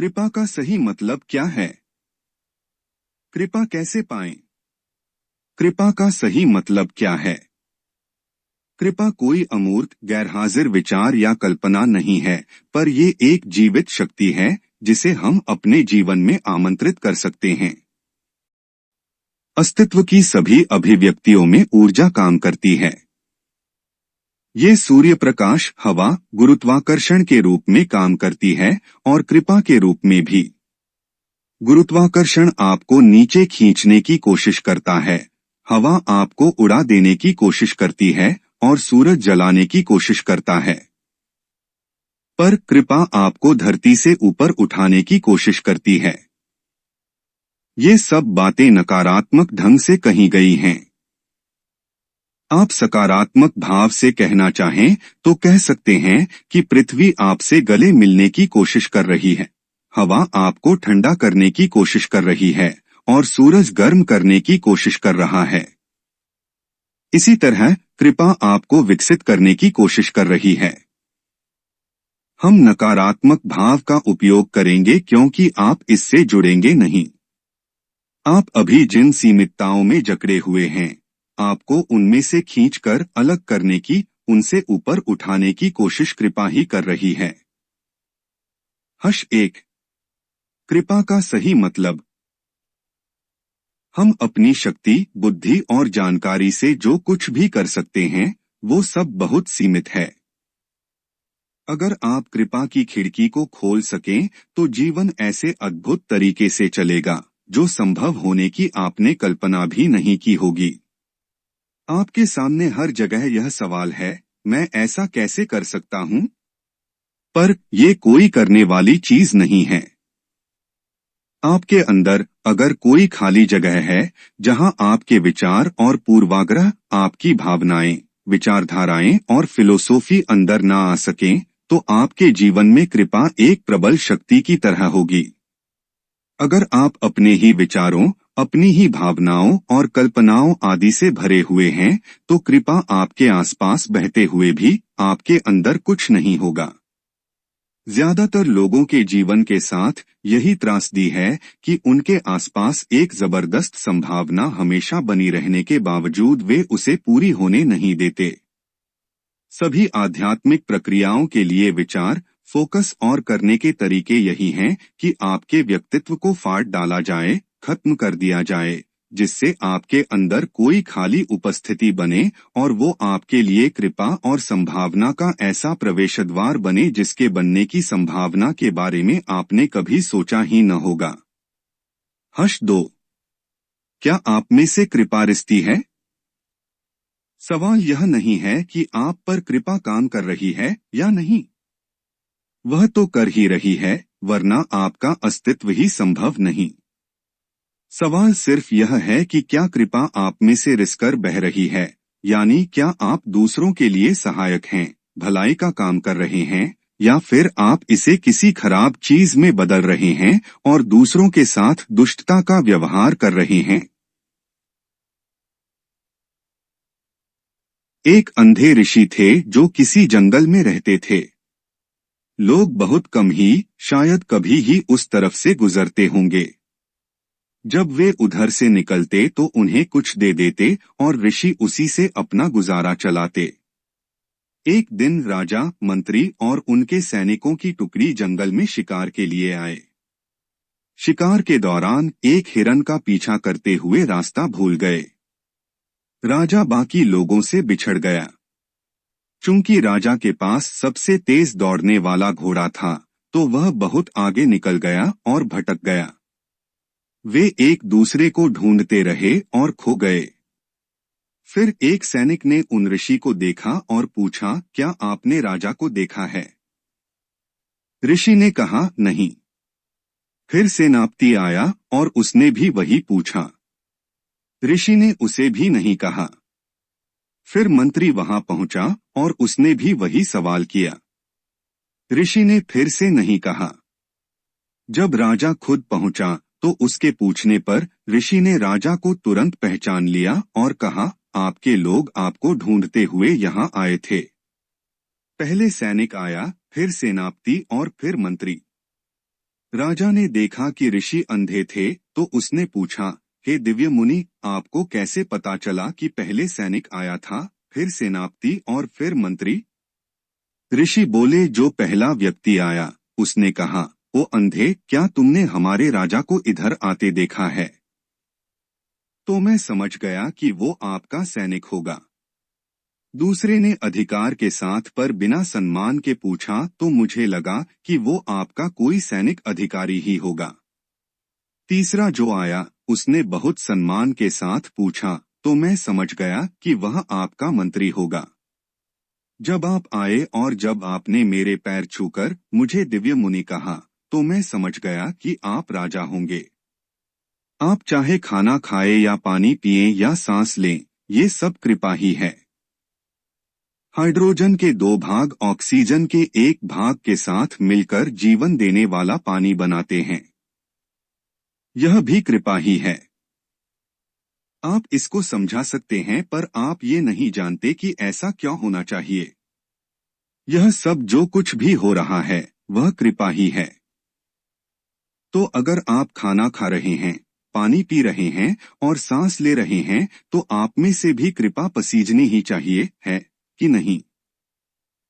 कृपा का सही मतलब क्या है? कृपा कैसे पाएं? कृपा का सही मतलब क्या है? कृपा कोई अमूर्त गैरहाजिर विचार या कल्पना नहीं है, पर ये एक जीवित शक्ति है जिसे हम अपने जीवन में आमंत्रित कर सकते हैं। अस्तित्व की सभी अभिव्यक्तियों में ऊर्जा काम करती है। ये सूर्य प्रकाश, हवा, गुरुत्वाकर्षण के रूप में काम करती है और कृपा के रूप में भी। गुरुत्वाकर्षण आपको नीचे खींचने की कोशिश करता है, हवा आपको उड़ा देने की कोशिश करती है और सूरज जलाने की कोशिश करता है। पर कृपा आपको धरती से ऊपर उठाने की कोशिश करती है। ये सब बातें नकारात्मक ढंग से कही गई हैं। आप सकारात्मक भाव से कहना चाहें तो कह सकते हैं कि पृथ्वी आपसे गले मिलने की कोशिश कर रही है, हवा आपको ठंडा करने की कोशिश कर रही है और सूरज गर्म करने की कोशिश कर रहा है। इसी तरह कृपा आपको विकसित करने की कोशिश कर रही है। हम नकारात्मक भाव का उपयोग करेंगे क्योंकि आप इससे जुड़ेंगे नहीं। आप अभी जिन सीमितताओं में जकड़े हुए हैं, आपको उनमें से खींचकर अलग करने की, उनसे ऊपर उठाने की कोशिश कृपा ही कर रही है। #1 कृपा का सही मतलब। हम अपनी शक्ति, बुद्धि और जानकारी से जो कुछ भी कर सकते हैं, वो सब बहुत सीमित है। अगर आप कृपा की खिड़की को खोल सकें, तो जीवन ऐसे अद्भुत तरीके से चलेगा, जो संभव होने की आपने कल्पना भी नहीं की होगी। आपके सामने हर जगह यह सवाल है, मैं ऐसा कैसे कर सकता हूं? पर ये कोई करने वाली चीज नहीं है। आपके अंदर अगर कोई खाली जगह है, जहां आपके विचार और पूर्वाग्रह, आपकी भावनाएं, विचारधाराएं और फिलोसोफी अंदर ना आ सकें, तो आपके जीवन में कृपा एक प्रबल शक्ति की तरह होगी। अगर आप अपने ही विचारों, अपनी ही भावनाओं और कल्पनाओं आदि से भरे हुए हैं, तो कृपा आपके आसपास बहते हुए भी आपके अंदर कुछ नहीं होगा। ज्यादातर लोगों के जीवन के साथ यही त्रासदी है कि उनके आसपास एक जबरदस्त संभावना हमेशा बनी रहने के बावजूद वे उसे पूरी होने नहीं देते। सभी आध्यात्मिक प्रक्रियाओं के लिए विचार, फोकस और करने के तरीके यही हैं कि आपके व्यक्तित्व को फाड़ डाला जाए, खत्म कर दिया जाए, जिससे आपके अंदर कोई खाली उपस्थिति बने और वो आपके लिए कृपा और संभावना का ऐसा प्रवेश द्वार बने जिसके बनने की संभावना के बारे में आपने कभी सोचा ही न होगा। #2 क्या आप में से कृपा रिश्ती है? सवाल यह नहीं है कि आप पर कृपा काम कर रही है या नहीं। वह तो कर ही रही है, वरना आपका अस्तित्व ही संभव नहीं। सवाल सिर्फ यह है कि क्या कृपा आप में से रिसकर बह रही है, यानी क्या आप दूसरों के लिए सहायक हैं, भलाई का काम कर रहे हैं, या फिर आप इसे किसी खराब चीज में बदल रहे हैं और दूसरों के साथ दुष्टता का व्यवहार कर रहे हैं। एक अंधे ऋषि थे जो किसी जंगल में रहते थे। लोग बहुत कम ही, शायद कभी ही उस तरफ से गुजरते होंगे। जब वे उधर से निकलते तो उन्हें कुछ दे देते और ऋषि उसी से अपना गुजारा चलाते। एक दिन राजा, मंत्री और उनके सैनिकों की टुकड़ी जंगल में शिकार के लिए आए। शिकार के दौरान एक हिरन का पीछा करते हुए रास्ता भूल गए। राजा बाकी लोगों से बिछड़ गया। चूंकि राजा के पास सबसे तेज दौड़ने वाला घोड़ा था, तो वह बहुत आगे निकल गया और भटक गया। वे एक दूसरे को ढूंढते रहे और खो गए। फिर एक सैनिक ने उन ऋषि को देखा और पूछा, क्या आपने राजा को देखा है? ऋषि ने कहा, नहीं। फिर सेनापति आया और उसने भी वही पूछा। ऋषि ने उसे भी नहीं कहा। फिर मंत्री वहां पहुंचा और उसने भी वही सवाल किया। ऋषि ने फिर से नहीं कहा। जब राजा खुद पहुंचा तो उसके पूछने पर ऋषि ने राजा को तुरंत पहचान लिया और कहा, आपके लोग आपको ढूंढते हुए यहाँ आए थे। पहले सैनिक आया, फिर सेनापति और फिर मंत्री। राजा ने देखा कि ऋषि अंधे थे, तो उसने पूछा, हे दिव्य मुनि, आपको कैसे पता चला कि पहले सैनिक आया था, फिर सेनापति और फिर मंत्री? ऋषि बोले, जो पहला व्यक्ति आया, उसने कहा, ओ अंधे, क्या तुमने हमारे राजा को इधर आते देखा है? तो मैं समझ गया कि वो आपका सैनिक होगा। दूसरे ने अधिकार के साथ पर बिना सम्मान के पूछा, तो मुझे लगा कि वो आपका कोई सैनिक अधिकारी ही होगा। तीसरा जो आया, उसने बहुत सम्मान के साथ पूछा, तो मैं समझ गया कि वह आपका मंत्री होगा। जब आप आए और जब आपने मेरे पैर छूकर मुझे दिव्य मुनि कहा, तो मैं समझ गया कि आप राजा होंगे। आप चाहे खाना खाए या पानी पिए या सांस लें, ये सब कृपा ही है। हाइड्रोजन के 2 भाग ऑक्सीजन के 1 भाग के साथ मिलकर जीवन देने वाला पानी बनाते हैं। यह भी कृपा ही है। आप इसको समझा सकते हैं, पर आप ये नहीं जानते कि ऐसा क्यों होना चाहिए। यह सब जो कुछ भी हो रहा है, वह कृपा ही है। तो अगर आप खाना खा रहे हैं, पानी पी रहे हैं और सांस ले रहे हैं, तो आप में से भी कृपा पसीजनी ही चाहिए, है कि नहीं?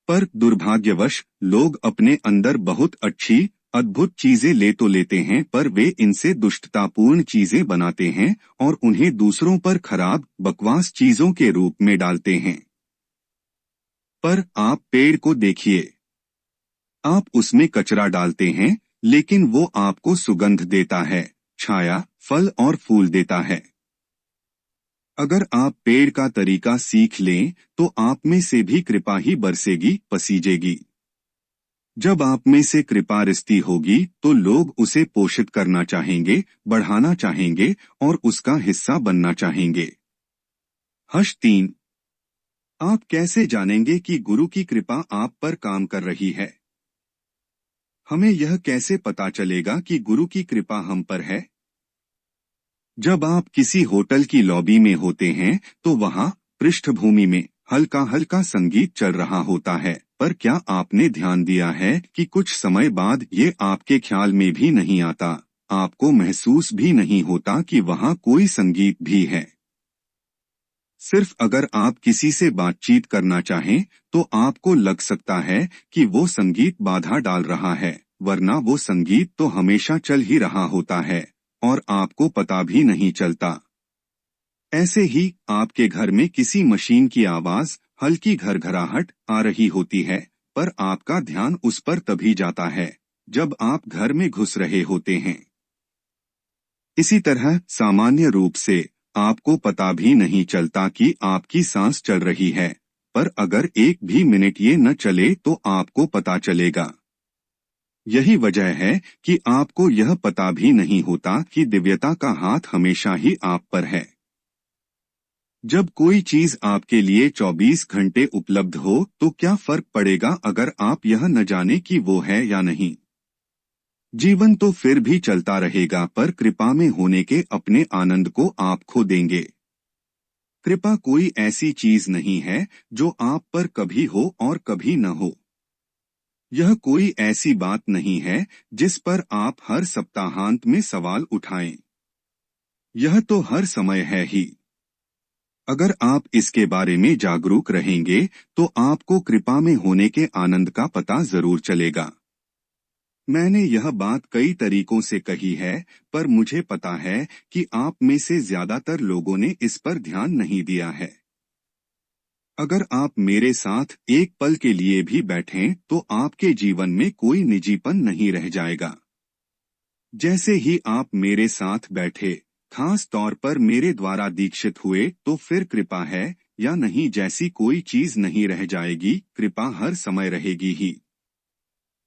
पर दुर्भाग्यवश लोग अपने अंदर बहुत अच्छी, अद्भुत चीजें ले तो लेते हैं, पर वे इनसे दुष्टतापूर्ण चीजें बनाते हैं और उन्हें दूसरों पर खराब, बकवास चीजों के रूप में डालते हैं। पर आप पेड़ को देखिए। आप उसमें कचरा डालते हैं, लेकिन वो आपको सुगंध देता है, छाया, फल और फूल देता है। अगर आप पेड़ का तरीका सीख लें, तो आप में से भी कृपा ही बरसेगी, पसीजेगी। जब आप में से कृपा रिश्ती होगी, तो लोग उसे पोषित करना चाहेंगे, बढ़ाना चाहेंगे और उसका हिस्सा बनना चाहेंगे। हर्ष 3। आप कैसे जानेंगे कि गुरु की कृपा आप पर काम कर रही है? हमें यह कैसे पता चलेगा कि गुरु की कृपा हम पर है? जब आप किसी होटल की लॉबी में होते हैं, तो वहां पृष्ठभूमि में हल्का हल्का संगीत चल रहा होता है, पर क्या आपने ध्यान दिया है कि कुछ समय बाद ये आपके ख्याल में भी नहीं आता, आपको महसूस भी नहीं होता कि वहां कोई संगीत भी है। सिर्फ अगर आप किसी से बातचीत करना चाहें, तो आपको लग सकता है कि वो संगीत बाधा डाल रहा है, वरना वो संगीत तो हमेशा चल ही रहा होता है और आपको पता भी नहीं चलता। ऐसे ही आपके घर में किसी मशीन की आवाज, हल्की घरघराहट आ रही होती है, पर आपका ध्यान उस पर तभी जाता है जब आप घर में घुस रहे होते हैं। इसी तरह सामान्य रूप से आपको पता भी नहीं चलता कि आपकी सांस चल रही है, पर अगर 1 भी मिनट ये न चले तो आपको पता चलेगा। यही वजह है कि आपको यह पता भी नहीं होता कि दिव्यता का हाथ हमेशा ही आप पर है। जब कोई चीज आपके लिए 24 घंटे उपलब्ध हो, तो क्या फर्क पड़ेगा अगर आप यह न जाने कि वो है या नहीं? जीवन तो फिर भी चलता रहेगा, पर कृपा में होने के अपने आनंद को आप खो देंगे। कृपा कोई ऐसी चीज नहीं है जो आप पर कभी हो और कभी न हो। यह कोई ऐसी बात नहीं है जिस पर आप हर सप्ताहांत में सवाल उठाएं। यह तो हर समय है ही। अगर आप इसके बारे में जागरूक रहेंगे, तो आपको कृपा में होने के आनंद का पता जरूर चलेगा। मैंने यह बात कई तरीकों से कही है, पर मुझे पता है कि आप में से ज्यादातर लोगों ने इस पर ध्यान नहीं दिया है। अगर आप मेरे साथ एक पल के लिए भी बैठें, तो आपके जीवन में कोई निजीपन नहीं रह जाएगा। जैसे ही आप मेरे साथ बैठे, खास तौर पर मेरे द्वारा दीक्षित हुए, तो फिर कृपा है या नहीं जैसी कोई चीज नहीं रह जाएगी, कृपा हर समय रहेगी ही।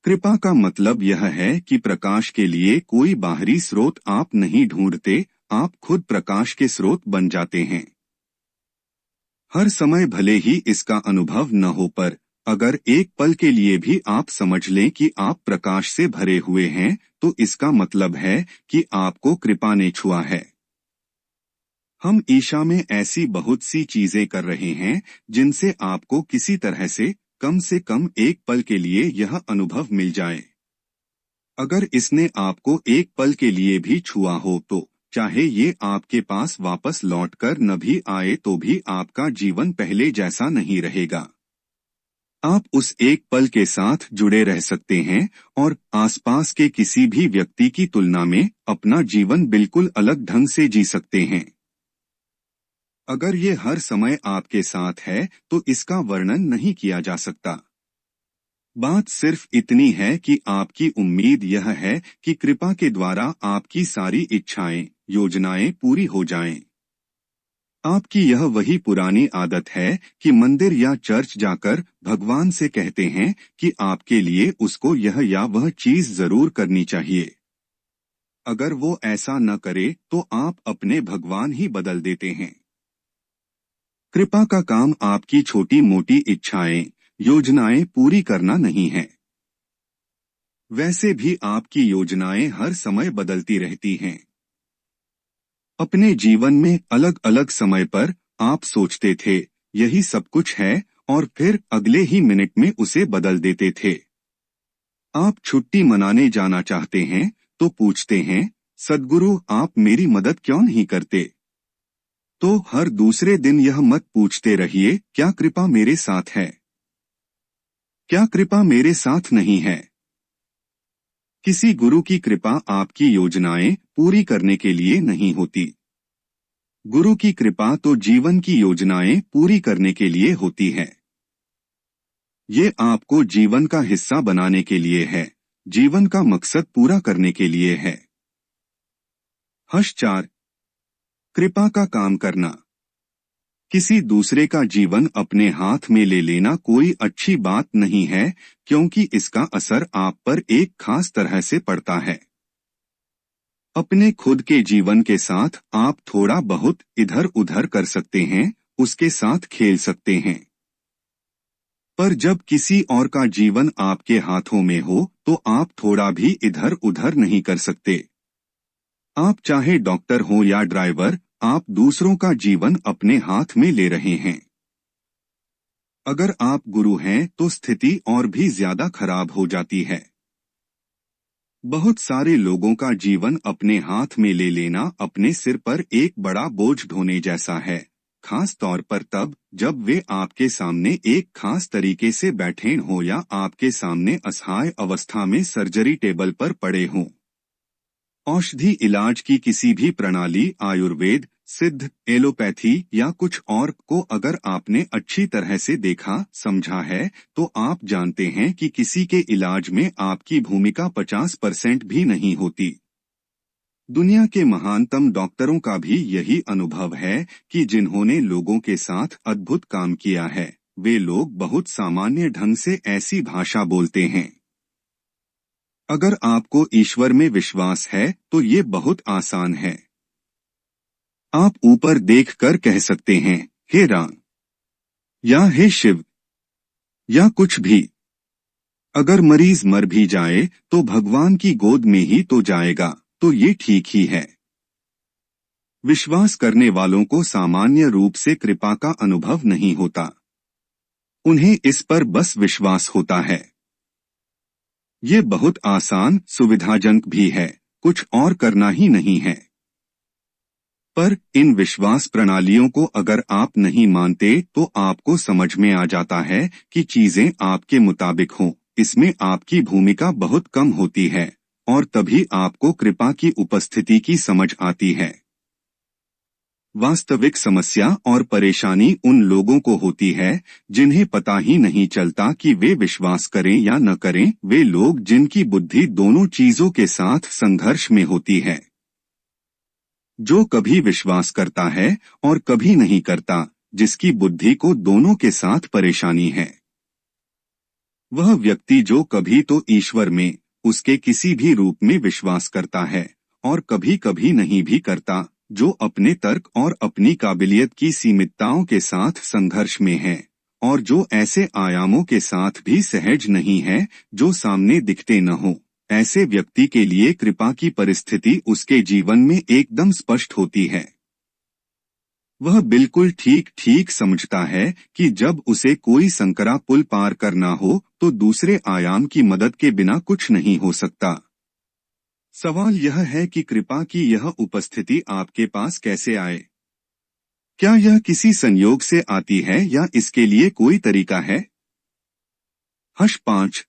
कृपा का मतलब यह है कि प्रकाश के लिए कोई बाहरी स्रोत आप नहीं ढूंढते, आप खुद प्रकाश के स्रोत बन जाते हैं। हर समय भले ही इसका अनुभव न हो, पर अगर एक पल के लिए भी आप समझ लें कि आप प्रकाश से भरे हुए हैं, तो इसका मतलब है कि आपको कृपा ने छुआ है। हम ईशा में ऐसी बहुत सी चीजें कर रहे हैं जिनसे आपको किसी तरह से कम एक पल के लिए यह अनुभव मिल जाए। अगर इसने आपको एक पल के लिए भी छुआ हो तो चाहे ये आपके पास वापस लौटकर न भी आए तो भी आपका जीवन पहले जैसा नहीं रहेगा। आप उस एक पल के साथ जुड़े रह सकते हैं और आसपास के किसी भी व्यक्ति की तुलना में अपना जीवन बिल्कुल अलग ढंग से जी सकते हैं। अगर ये हर समय आपके साथ है तो इसका वर्णन नहीं किया जा सकता। बात सिर्फ इतनी है कि आपकी उम्मीद यह है कि कृपा के द्वारा आपकी सारी इच्छाएं, योजनाएं पूरी हो जाएं। आपकी यह वही पुरानी आदत है कि मंदिर या चर्च जाकर भगवान से कहते हैं कि आपके लिए उसको यह या वह चीज जरूर करनी चाहिए। अगर वो ऐसा न करे तो आप अपने भगवान ही बदल देते हैं। कृपा का काम आपकी छोटी मोटी इच्छाएं, योजनाएं पूरी करना नहीं है। वैसे भी आपकी योजनाएं हर समय बदलती रहती हैं। अपने जीवन में अलग अलग समय पर आप सोचते थे यही सब कुछ है और फिर अगले ही मिनट में उसे बदल देते थे। आप छुट्टी मनाने जाना चाहते हैं तो पूछते हैं, सद्गुरु आप मेरी मदद क्यों नहीं करते? तो हर दूसरे दिन यह मत पूछते रहिए क्या कृपा मेरे साथ है? क्या कृपा मेरे साथ नहीं है? किसी गुरु की कृपा आपकी योजनाएं पूरी करने के लिए नहीं होती। गुरु की कृपा तो जीवन की योजनाएं पूरी करने के लिए होती है। ये आपको जीवन का हिस्सा बनाने के लिए है, जीवन का मकसद पूरा करने के लिए है। 4 कृपा का काम करना। किसी दूसरे का जीवन अपने हाथ में ले लेना कोई अच्छी बात नहीं है क्योंकि इसका असर आप पर एक खास तरह से पड़ता है। अपने खुद के जीवन के साथ आप थोड़ा बहुत इधर उधर कर सकते हैं, उसके साथ खेल सकते हैं। पर जब किसी और का जीवन आपके हाथों में हो तो आप थोड़ा भी इधर उधर नहीं कर सकते। आप चाहे डॉक्टर हो या ड्राइवर, आप दूसरों का जीवन अपने हाथ में ले रहे हैं। अगर आप गुरु हैं तो स्थिति और भी ज्यादा खराब हो जाती है। बहुत सारे लोगों का जीवन अपने हाथ में ले लेना अपने सिर पर एक बड़ा बोझ ढोने जैसा है, खास तौर पर तब जब वे आपके सामने एक खास तरीके से बैठे हों या आपके सामने असहाय अवस्था में सर्जरी टेबल पर पड़े हों। औषधि इलाज की किसी भी प्रणाली, आयुर्वेद, सिद्ध, एलोपैथी या कुछ और को अगर आपने अच्छी तरह से देखा समझा है तो आप जानते हैं कि किसी के इलाज में आपकी भूमिका 50% भी नहीं होती। दुनिया के महानतम डॉक्टरों का भी यही अनुभव है कि जिन्होंने लोगों के साथ अद्भुत काम किया है, वे लोग बहुत सामान्य ढंग से ऐसी भाषा बोलते हैं। अगर आपको ईश्वर में विश्वास है तो ये बहुत आसान है। आप ऊपर देखकर कह सकते हैं, हे राम या हे शिव या कुछ भी। अगर मरीज मर भी जाए तो भगवान की गोद में ही तो जाएगा, तो ये ठीक ही है। विश्वास करने वालों को सामान्य रूप से कृपा का अनुभव नहीं होता। उन्हें इस पर बस विश्वास होता है। ये बहुत आसान, सुविधाजनक भी है, कुछ और करना ही नहीं है। पर इन विश्वास प्रणालियों को अगर आप नहीं मानते तो आपको समझ में आ जाता है कि चीजें आपके मुताबिक हों, इसमें आपकी भूमिका बहुत कम होती है और तभी आपको कृपा की उपस्थिति की समझ आती है। वास्तविक समस्या और परेशानी उन लोगों को होती है जिन्हें पता ही नहीं चलता कि वे विश्वास करें या न करें, वे लोग जिनकी बुद्धि दोनों चीजों के साथ संघर्ष में होती है। जो कभी विश्वास करता है और कभी नहीं करता, जिसकी बुद्धि को दोनों के साथ परेशानी है। वह व्यक्ति जो कभी तो ईश्वर में, उसके किसी भी रूप में विश्वास करता है और कभी कभी नहीं भी करता, जो अपने तर्क और अपनी काबिलियत की सीमितताओं के साथ संघर्ष में है और जो ऐसे आयामों के साथ भी सहज नहीं है जो सामने दिखते न हो, ऐसे व्यक्ति के लिए कृपा की परिस्थिति उसके जीवन में एकदम स्पष्ट होती है। वह बिल्कुल ठीक ठीक समझता है कि जब उसे कोई संकरा पुल पार करना हो तो दूसरे आयाम की मदद के बिना कुछ नहीं हो सकता। सवाल यह है कि कृपा की यह उपस्थिति आपके पास कैसे आए। क्या यह किसी संयोग से आती है या इसके लिए कोई तरीका है? हश 5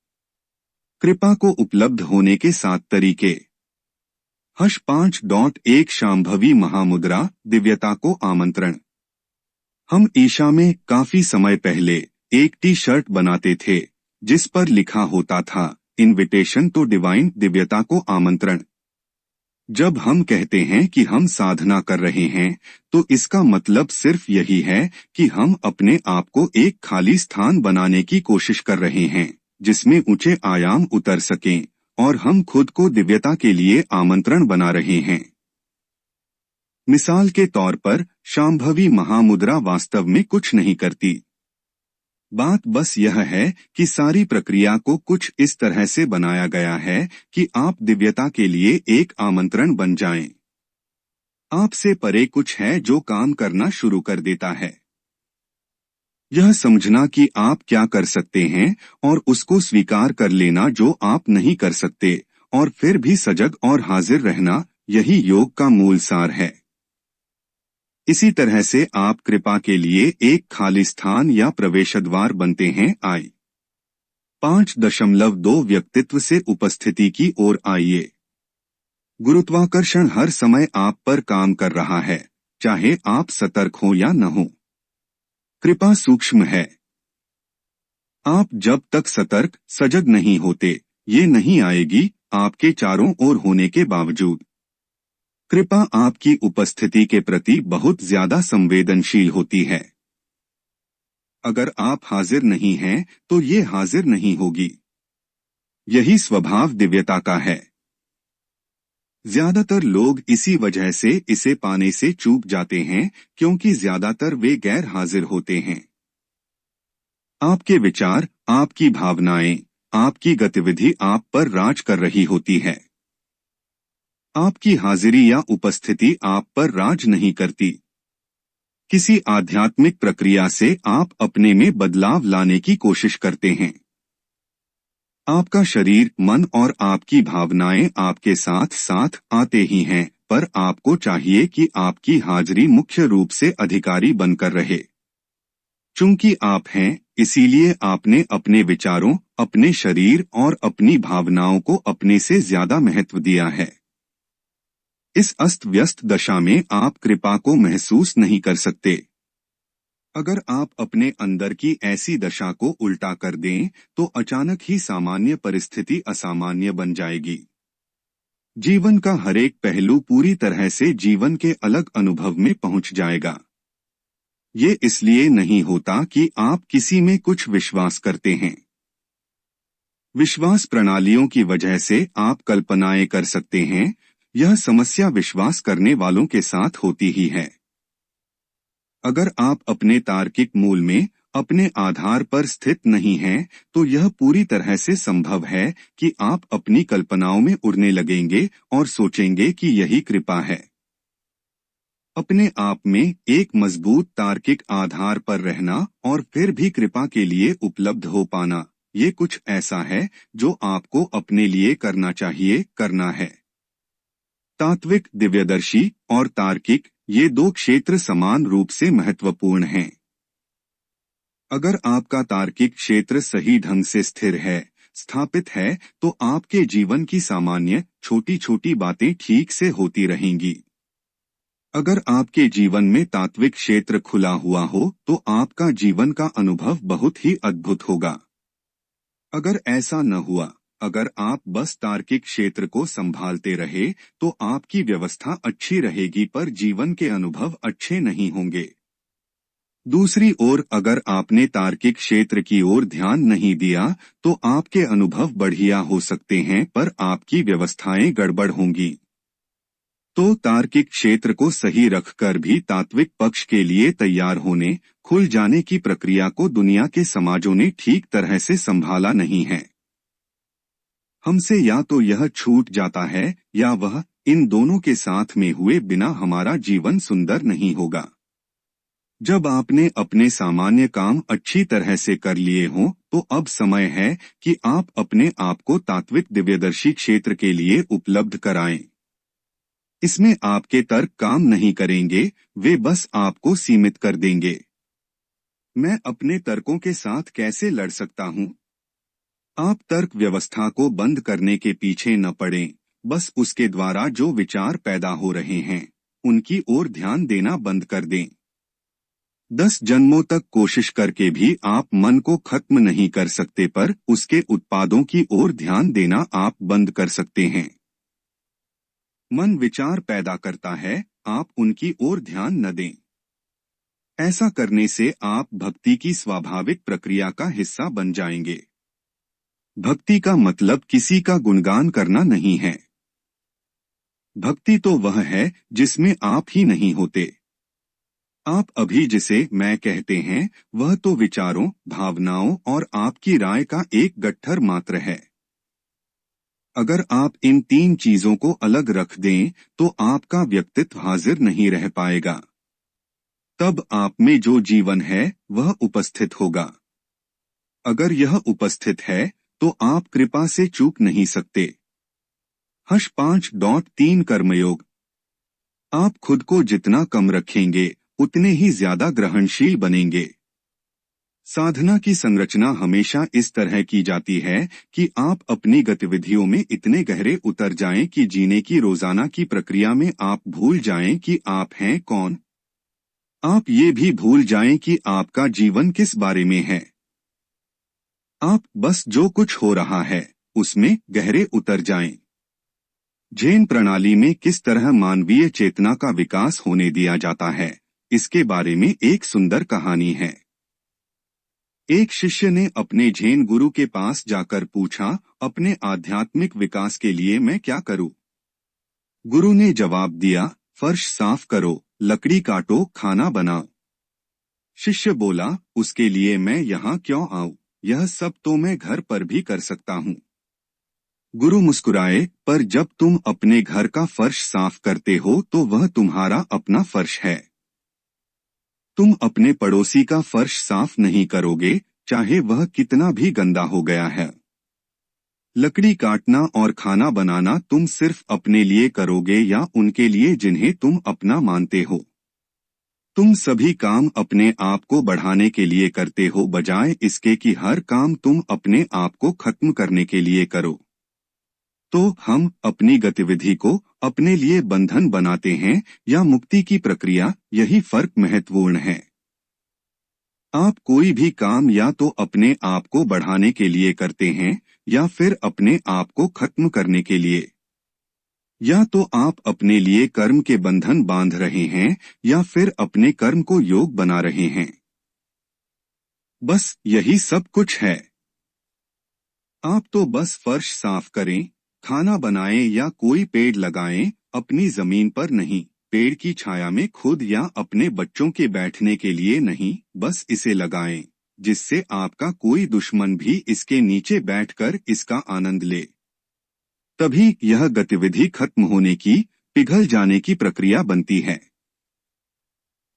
कृपा को उपलब्ध होने के 7 तरीके। हश 5.1 शांभवी महामुद्रा, दिव्यता को आमंत्रण। हम ईशा में काफी समय पहले एक टी शर्ट बनाते थे जिस पर लिखा होता था इनविटेशन टू डिवाइन, दिव्यता को आमंत्रण। जब हम कहते हैं कि हम साधना कर रहे हैं तो इसका मतलब सिर्फ यही है कि हम अपने आप को एक खाली स्थान बनाने की कोशिश कर रहे हैं जिसमें ऊंचे आयाम उतर सकें और हम खुद को दिव्यता के लिए आमंत्रण बना रहे हैं। मिसाल के तौर पर शांभवी महामुद्रा वास्तव में कुछ नहीं करती। बात बस यह है कि सारी प्रक्रिया को कुछ इस तरह से बनाया गया है कि आप दिव्यता के लिए एक आमंत्रण बन जाएं। आपसे परे कुछ है जो काम करना शुरू कर देता है। यह समझना कि आप क्या कर सकते हैं और उसको स्वीकार कर लेना जो आप नहीं कर सकते, और फिर भी सजग और हाजिर रहना, यही योग का मूल सार है। इसी तरह से आप कृपा के लिए एक खाली स्थान या प्रवेश द्वार बनते हैं। 5.2 व्यक्तित्व से उपस्थिति की ओर आइए। गुरुत्वाकर्षण हर समय आप पर काम कर रहा है, चाहे आप सतर्क हो या न हो। कृपा सूक्ष्म है। आप जब तक सतर्क, सजग नहीं होते, ये नहीं आएगी, आपके चारों ओर होने के बावजूद। कृपा आपकी उपस्थिति के प्रति बहुत ज्यादा संवेदनशील होती है। अगर आप हाजिर नहीं हैं तो ये हाजिर नहीं होगी। यही स्वभाव दिव्यता का है। ज्यादातर लोग इसी वजह से इसे पाने से चूक जाते हैं क्योंकि ज्यादातर वे गैर हाजिर होते हैं। आपके विचार, आपकी भावनाएं, आपकी गतिविधि आप पर राज कर रही होती है। आपकी हाजिरी या उपस्थिति आप पर राज नहीं करती। किसी आध्यात्मिक प्रक्रिया से आप अपने में बदलाव लाने की कोशिश करते हैं। आपका शरीर, मन और आपकी भावनाएं आपके साथ साथ आते ही हैं, पर आपको चाहिए कि आपकी हाजिरी मुख्य रूप से अधिकारी बनकर रहे। चूंकि आप हैं, इसीलिए आपने अपने विचारों, अपने शरीर और अपनी भावनाओं को अपने से ज्यादा महत्व दिया है। इस अस्त व्यस्त दशा में आप कृपा को महसूस नहीं कर सकते। अगर आप अपने अंदर की ऐसी दशा को उल्टा कर दें तो अचानक ही सामान्य परिस्थिति असामान्य बन जाएगी। जीवन का हरेक पहलू पूरी तरह से जीवन के अलग अनुभव में पहुंच जाएगा। ये इसलिए नहीं होता कि आप किसी में कुछ विश्वास करते हैं। विश्वास प्रणालियों की वजह से आप कल्पनाएं कर सकते हैं, यह समस्या विश्वास करने वालों के साथ होती ही है। अगर आप अपने तार्किक मूल में, अपने आधार पर स्थित नहीं हैं, तो यह पूरी तरह से संभव है कि आप अपनी कल्पनाओं में उड़ने लगेंगे और सोचेंगे कि यही कृपा है। अपने आप में एक मजबूत तार्किक आधार पर रहना और फिर भी कृपा के लिए उपलब्ध हो पाना, ये कुछ ऐसा है जो आपको अपने लिए करना चाहिए, करना है। तात्विक, दिव्यदर्शी और तार्किक, ये दो क्षेत्र समान रूप से महत्वपूर्ण हैं। अगर आपका तार्किक क्षेत्र सही ढंग से स्थिर है, स्थापित है, तो आपके जीवन की सामान्य छोटी छोटी बातें ठीक से होती रहेंगी। अगर आपके जीवन में तात्विक क्षेत्र खुला हुआ हो तो आपका जीवन का अनुभव बहुत ही अद्भुत होगा। अगर ऐसा न हुआ, अगर आप बस तार्किक क्षेत्र को संभालते रहे तो आपकी व्यवस्था अच्छी रहेगी पर जीवन के अनुभव अच्छे नहीं होंगे। दूसरी ओर अगर आपने तार्किक क्षेत्र की ओर ध्यान नहीं दिया तो आपके अनुभव बढ़िया हो सकते हैं पर आपकी व्यवस्थाएं गड़बड़ होंगी। तो तार्किक क्षेत्र को सही रखकर भी तात्विक पक्ष के लिए तैयार होने, खुल जाने की प्रक्रिया को दुनिया के समाजों ने ठीक तरह से संभाला नहीं है। हमसे या तो यह छूट जाता है या वह, इन दोनों के साथ में हुए बिना हमारा जीवन सुंदर नहीं होगा। जब आपने अपने सामान्य काम अच्छी तरह से कर लिए हों, तो अब समय है कि आप अपने आप को तात्विक दिव्यदर्शी क्षेत्र के लिए उपलब्ध कराएं। इसमें आपके तर्क काम नहीं करेंगे, वे बस आपको सीमित कर देंगे। मैं अपने तर्कों के साथ कैसे लड़ सकता हूं? आप तर्क व्यवस्था को बंद करने के पीछे न पड़ें, बस उसके द्वारा जो विचार पैदा हो रहे हैं, उनकी ओर ध्यान देना बंद कर दें। 10 जन्मों तक कोशिश करके भी आप मन को खत्म नहीं कर सकते, पर उसके उत्पादों की ओर ध्यान देना आप बंद कर सकते हैं। मन विचार पैदा करता है, आप उनकी ओर ध्यान न दें। ऐसा करने से आप भक्ति की स्वाभाविक प्रक्रिया का हिस्सा बन जाएंगे। भक्ति का मतलब किसी का गुणगान करना नहीं है। भक्ति तो वह है जिसमें आप ही नहीं होते। आप अभी जिसे मैं कहते हैं, वह तो विचारों, भावनाओं और आपकी राय का एक गट्ठर मात्र है। अगर आप इन 3 चीजों को अलग रख दें, तो आपका व्यक्तित्व हाजिर नहीं रह पाएगा। तब आप में जो जीवन है, वह उपस्थित होगा। अगर यह उपस्थित है, तो आप कृपा से चूक नहीं सकते। 5.3 कर्मयोग। आप खुद को जितना कम रखेंगे, उतने ही ज्यादा ग्रहणशील बनेंगे। साधना की संरचना हमेशा इस तरह की जाती है कि आप अपनी गतिविधियों में इतने गहरे उतर जाएं कि जीने की रोजाना की प्रक्रिया में आप भूल जाएं कि आप हैं कौन। आप ये भी भूल जाएं कि आपका जीवन किस बारे में है। आप बस जो कुछ हो रहा है, उसमें गहरे उतर जाएं। जैन प्रणाली में किस तरह मानवीय चेतना का विकास होने दिया जाता है, इसके बारे में एक सुंदर कहानी है। एक शिष्य ने अपने जैन गुरु के पास जाकर पूछा, अपने आध्यात्मिक विकास के लिए मैं क्या करूं? गुरु ने जवाब दिया, फर्श साफ करो, लकड़ी काटो, खाना बनाओ। शिष्य बोला, उसके लिए मैं यहाँ क्यों आऊं? यह सब तो मैं घर पर भी कर सकता हूँ। गुरु मुस्कुराए, पर जब तुम अपने घर का फर्श साफ करते हो तो वह तुम्हारा अपना फर्श है। तुम अपने पड़ोसी का फर्श साफ नहीं करोगे, चाहे वह कितना भी गंदा हो गया है। लकड़ी काटना और खाना बनाना तुम सिर्फ अपने लिए करोगे या उनके लिए जिन्हें तुम अपना मानते हो। तुम सभी काम अपने आप को बढ़ाने के लिए करते हो, बजाय इसके कि हर काम तुम अपने आप को खत्म करने के लिए करो। तो हम अपनी गतिविधि को अपने लिए बंधन बनाते हैं या मुक्ति की प्रक्रिया, यही फर्क महत्वपूर्ण है। आप कोई भी काम या तो अपने आप को बढ़ाने के लिए करते हैं या फिर अपने आप को खत्म करने के लिए। या तो आप अपने लिए कर्म के बंधन बांध रहे हैं या फिर अपने कर्म को योग बना रहे हैं। बस यही सब कुछ है। आप तो बस फर्श साफ करें, खाना बनाएं या कोई पेड़ लगाएं, अपनी जमीन पर नहीं, पेड़ की छाया में खुद या अपने बच्चों के बैठने के लिए नहीं, बस इसे लगाएं, जिससे आपका कोई दुश्मन भी इसके नीचे बैठकर इसका आनंद ले। तभी यह गतिविधि खत्म होने की, पिघल जाने की प्रक्रिया बनती है।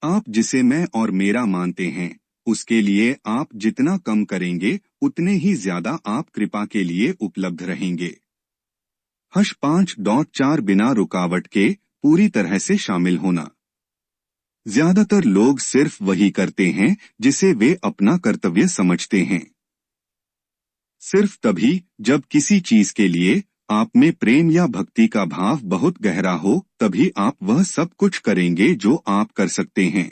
आप जिसे मैं और मेरा मानते हैं, उसके लिए आप जितना कम करेंगे, उतने ही ज्यादा आप कृपा के लिए उपलब्ध रहेंगे। 5.4 बिना रुकावट के पूरी तरह से शामिल होना। ज्यादातर लोग सिर्फ वही करते हैं जिसे वे अपना कर्तव्य समझते हैं। सिर्फ तभी जब किसी चीज के लिए आप में प्रेम या भक्ति का भाव बहुत गहरा हो, तभी आप वह सब कुछ करेंगे जो आप कर सकते हैं।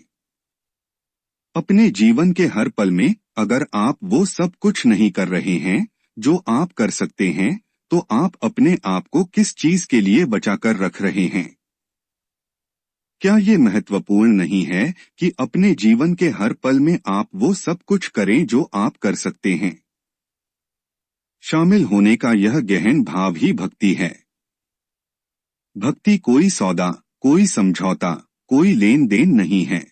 अपने जीवन के हर पल में अगर आप वो सब कुछ नहीं कर रहे हैं जो आप कर सकते हैं, तो आप अपने आप को किस चीज के लिए बचाकर रख रहे हैं? क्या ये महत्वपूर्ण नहीं है कि अपने जीवन के हर पल में आप वो सब कुछ करें जो आप कर सकते हैं? शामिल होने का यह गहन भाव ही भक्ति है। भक्ति कोई सौदा, कोई समझौता, कोई लेन देन नहीं है।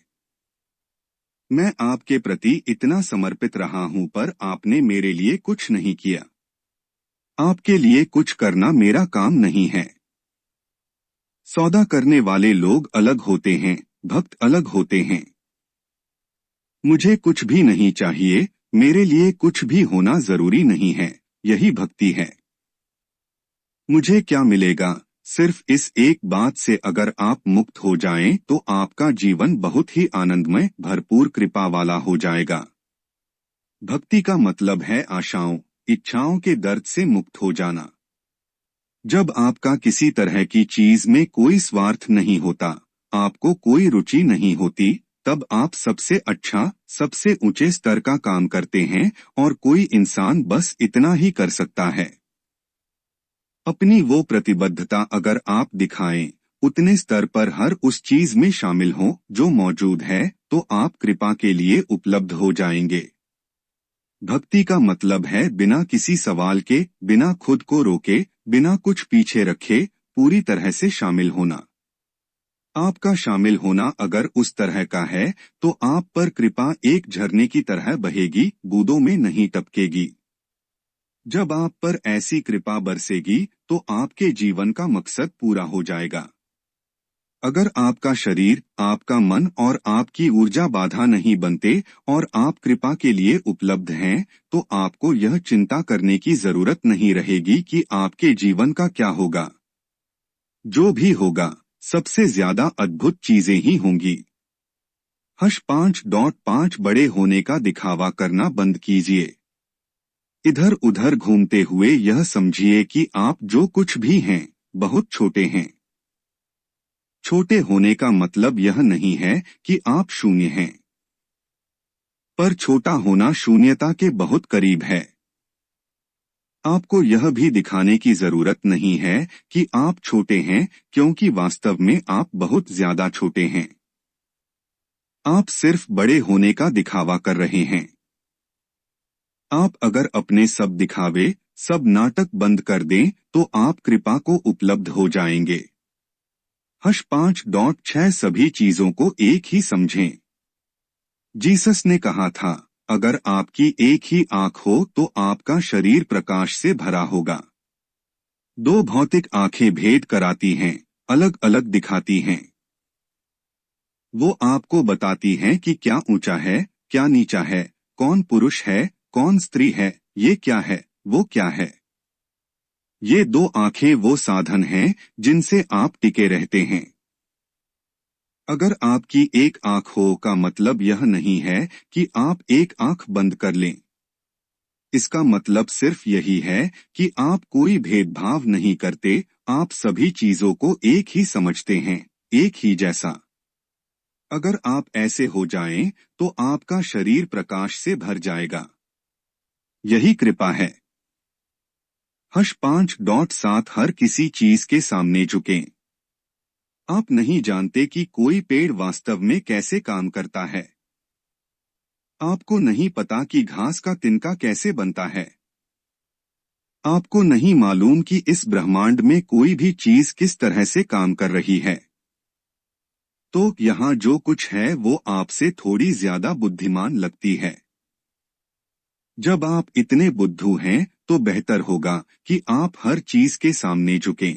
मैं आपके प्रति इतना समर्पित रहा हूं, पर आपने मेरे लिए कुछ नहीं किया। आपके लिए कुछ करना मेरा काम नहीं है। सौदा करने वाले लोग अलग होते हैं, भक्त अलग होते हैं। मुझे कुछ भी नहीं चाहिए, मेरे लिए कुछ भी होना जरूरी नहीं है, यही भक्ति है। मुझे क्या मिलेगा, सिर्फ इस एक बात से अगर आप मुक्त हो जाएं तो आपका जीवन बहुत ही आनंदमय, भरपूर कृपा वाला हो जाएगा। भक्ति का मतलब है आशाओं, इच्छाओं के दर्द से मुक्त हो जाना। जब आपका किसी तरह की चीज में कोई स्वार्थ नहीं होता, आपको कोई रुचि नहीं होती, तब आप सबसे अच्छा, सबसे ऊंचे स्तर का काम करते हैं और कोई इंसान बस इतना ही कर सकता है। अपनी वो प्रतिबद्धता अगर आप दिखाएं, उतने स्तर पर हर उस चीज में शामिल हो जो मौजूद है, तो आप कृपा के लिए उपलब्ध हो जाएंगे। भक्ति का मतलब है बिना किसी सवाल के, बिना खुद को रोके, बिना कुछ पीछे रखे, पूरी तरह से शामिल होना। आपका शामिल होना अगर उस तरह का है, तो आप पर कृपा एक झरने की तरह बहेगी, बूंदों में नहीं टपकेगी। जब आप पर ऐसी कृपा बरसेगी, तो आपके जीवन का मकसद पूरा हो जाएगा। अगर आपका शरीर, आपका मन और आपकी ऊर्जा बाधा नहीं बनते और आप कृपा के लिए उपलब्ध हैं, तो आपको यह चिंता करने की जरूरत नहीं रहेगी कि आपके जीवन का क्या होगा। जो भी होगा, सबसे ज्यादा अद्भुत चीजें ही होंगी। हश 5.5 बड़े होने का दिखावा करना बंद कीजिए। इधर उधर घूमते हुए यह समझिए कि आप जो कुछ भी हैं, बहुत छोटे हैं। छोटे होने का मतलब यह नहीं है कि आप शून्य हैं, पर छोटा होना शून्यता के बहुत करीब है। आपको यह भी दिखाने की जरूरत नहीं है कि आप छोटे हैं, क्योंकि वास्तव में आप बहुत ज्यादा छोटे हैं। आप सिर्फ बड़े होने का दिखावा कर रहे हैं। आप अगर अपने सब दिखावे, सब नाटक बंद कर दें, तो आप कृपा को उपलब्ध हो जाएंगे। हश 5.6 सभी चीजों को एक ही समझें। जीसस ने कहा था, अगर आपकी एक ही आंख हो तो आपका शरीर प्रकाश से भरा होगा। दो भौतिक आंखें भेद कराती हैं, अलग अलग दिखाती हैं। वो आपको बताती हैं कि क्या ऊंचा है, क्या नीचा है, कौन पुरुष है, कौन स्त्री है, ये क्या है, वो क्या है। ये दो आंखें वो साधन हैं जिनसे आप टिके रहते हैं। अगर आपकी एक आंख हो का मतलब यह नहीं है कि आप एक आंख बंद कर लें। इसका मतलब सिर्फ यही है कि आप कोई भेदभाव नहीं करते, आप सभी चीजों को एक ही समझते हैं, एक ही जैसा। अगर आप ऐसे हो जाएं, तो आपका शरीर प्रकाश से भर जाएगा। यही कृपा है। हश 5.7 हर किसी चीज के सामने झुकें। आप नहीं जानते कि कोई पेड़ वास्तव में कैसे काम करता है। आपको नहीं पता कि घास का तिनका कैसे बनता है। आपको नहीं मालूम कि इस ब्रह्मांड में कोई भी चीज किस तरह से काम कर रही है। तो यहाँ जो कुछ है वो आपसे थोड़ी ज्यादा बुद्धिमान लगती है। जब आप इतने बुद्धू हैं, तो बेहतर होगा कि आप हर चीज के सामने झुकें।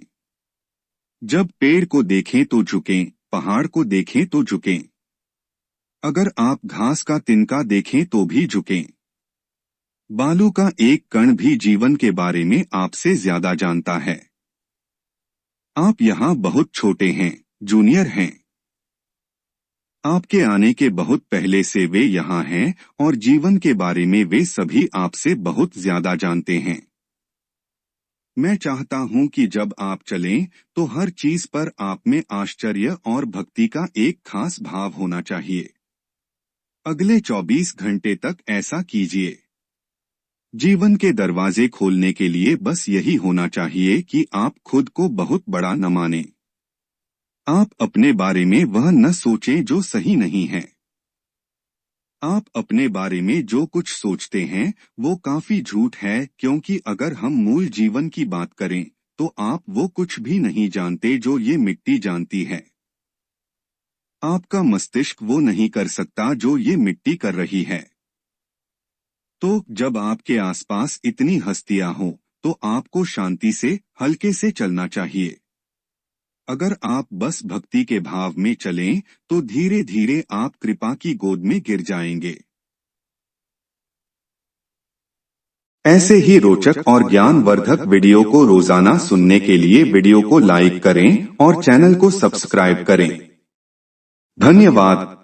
जब पेड़ को देखें तो झुकें, पहाड़ को देखें तो झुकें। अगर आप घास का तिनका देखें तो भी झुकें। बालू का एक कण भी जीवन के बारे में आपसे ज्यादा जानता है। आप यहाँ बहुत छोटे हैं, जूनियर हैं। आपके आने के बहुत पहले से वे यहाँ हैं और जीवन के बारे में वे सभी आपसे बहुत ज्यादा जानते हैं। मैं चाहता हूँ कि जब आप चलें, तो हर चीज पर आप में आश्चर्य और भक्ति का एक खास भाव होना चाहिए। अगले 24 घंटे तक ऐसा कीजिए। जीवन के दरवाजे खोलने के लिए बस यही होना चाहिए कि आप खुद को बहुत बड़ा न मानें। आप अपने बारे में वह न सोचें जो सही नहीं है। आप अपने बारे में जो कुछ सोचते हैं, वो काफी झूठ है, क्योंकि अगर हम मूल जीवन की बात करें, तो आप वो कुछ भी नहीं जानते जो ये मिट्टी जानती है। आपका मस्तिष्क वो नहीं कर सकता जो ये मिट्टी कर रही है। तो जब आपके आसपास इतनी हस्तियां हों, तो आपको शांति से, हल्के से चलना चाहिए। अगर आप बस भक्ति के भाव में चलें, तो धीरे धीरे आप कृपा की गोद में गिर जाएंगे। ऐसे ही रोचक और ज्ञानवर्धक वीडियो को रोजाना सुनने के लिए वीडियो को लाइक करें और चैनल को सब्सक्राइब करें। धन्यवाद।